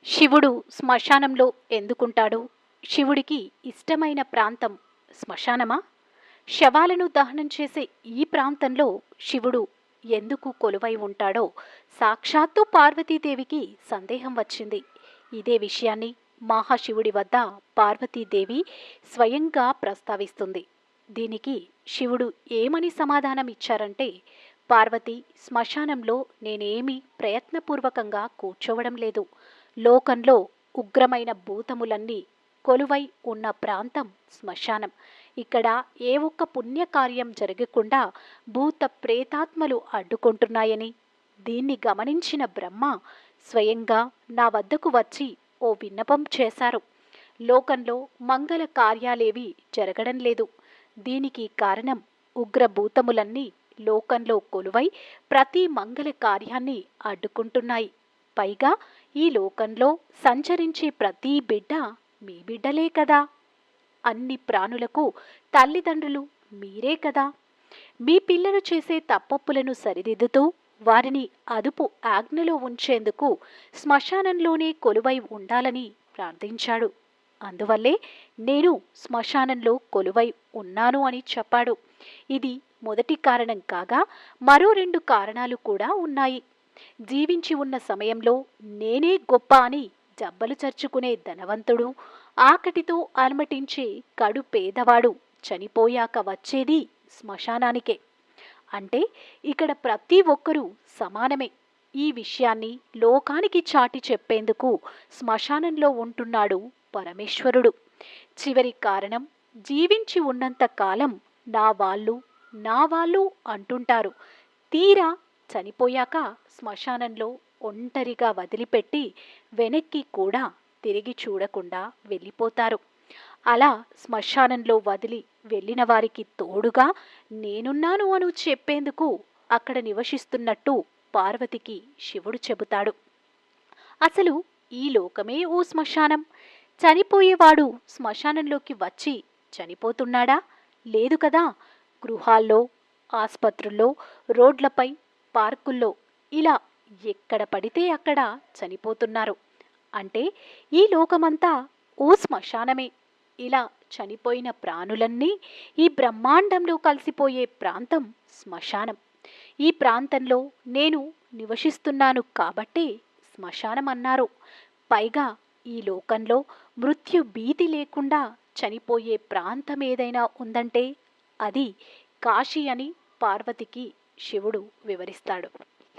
శివుడు శ్మశానంలో ఎందుకుంటాడు? శివుడికి ఇష్టమైన ప్రాంతం శ్మశానమా? శవాలను దహనం చేసే ఈ ప్రాంతంలో శివుడు ఎందుకు కొలువై ఉంటాడో సాక్షాత్తు పార్వతీదేవికి సందేహం వచ్చింది. ఇదే విషయాన్ని మహాశివుడి వద్ద పార్వతీదేవి స్వయంగా ప్రస్తావిస్తుంది. దీనికి శివుడు ఏమని సమాధానం ఇచ్చారంటే, పార్వతి, శ్మశానంలో నేనేమీ ప్రయత్నపూర్వకంగా కూర్చోవడం లేదు. లోకంలో ఉగ్రమైన భూతములన్నీ కొలువై ఉన్న ప్రాంతం శ్మశానం. ఇక్కడ ఏ ఒక్క పుణ్యకార్యం జరగకుండా భూత ప్రేతాత్మలు అడ్డుకుంటున్నాయని, దీన్ని గమనించిన బ్రహ్మ స్వయంగా నా వద్దకు వచ్చి ఓ విన్నపం చేశారు. లోకంలో మంగళ కార్యాలేవి జరగడం లేదు. దీనికి కారణం ఉగ్రభూతములన్నీ లోకంలో కొలువై ప్రతి మంగళ కార్యాన్ని అడ్డుకుంటున్నాయి. పైగా ఈ లోకంలో సంచరించే ప్రతి బిడ్డ మీ బిడ్డలే కదా. అన్ని ప్రాణులకు తల్లిదండ్రులు మీరే కదా. మీ పిల్లలు చేసే తప్పప్పులను సరిదిద్దుతూ వారిని అదుపు ఆజ్ఞలో ఉంచేందుకు శ్మశానంలోనే కొలువై ఉండాలని ప్రార్థించాడు. అందువల్లే నేను శ్మశానంలో కొలువై ఉన్నాను అని చెప్పాడు. ఇది మొదటి కారణం కాగా మరో 2 కారణాలు కూడా ఉన్నాయి. జీవించి ఉన్న సమయంలో నేనే గొప్ప అని జబ్బలు చర్చుకునే ధనవంతుడు, ఆకటితో అలమటించే కడు పేదవాడు చనిపోయాక వచ్చేది శ్మశానానికే. అంటే ఇక్కడ ప్రతి ఒక్కరూ సమానమే. ఈ విషయాన్ని లోకానికి చాటి చెప్పేందుకు శ్మశానంలో ఉంటున్నాడు పరమేశ్వరుడు. చివరి కారణం, జీవించి ఉన్నంత కాలం నా వాళ్ళు నా వాళ్ళు అంటుంటారు. తీరా చనిపోయాక శ్మశానంలో ఒంటరిగా వదిలిపెట్టి వెనక్కి కూడా తిరిగి చూడకుండా వెళ్ళిపోతారు. అలా శ్మశానంలో వదిలి వెళ్ళిన వారికి తోడుగా నేనున్నాను అని చెప్పేందుకు అక్కడ నివసిస్తున్నట్టు పార్వతికి శివుడు చెబుతాడు. అసలు ఈ లోకమే ఓ శ్మశానం. చనిపోయేవాడు శ్మశానంలోకి వచ్చి చనిపోతున్నాడా? లేదు కదా. గృహాల్లో, ఆస్పత్రుల్లో, రోడ్లపై, పార్కుల్లో ఇలా ఎక్కడ పడితే అక్కడ చనిపోతున్నారు. అంటే ఈ లోకమంతా ఓ శ్మశానమే. ఇలా చనిపోయిన ప్రాణులన్నీ ఈ బ్రహ్మాండంలో కలిసిపోయే ప్రాంతం శ్మశానం. ఈ ప్రాంతంలో నేను నివసిస్తున్నాను కాబట్టే శ్మశానం అన్నారు. పైగా ఈ లోకంలో మృత్యు భీతి లేకుండా చనిపోయే ప్రాంతం ఏదైనా ఉందంటే అది కాశీ అని పార్వతికి శివుడు వివరిస్తాడు.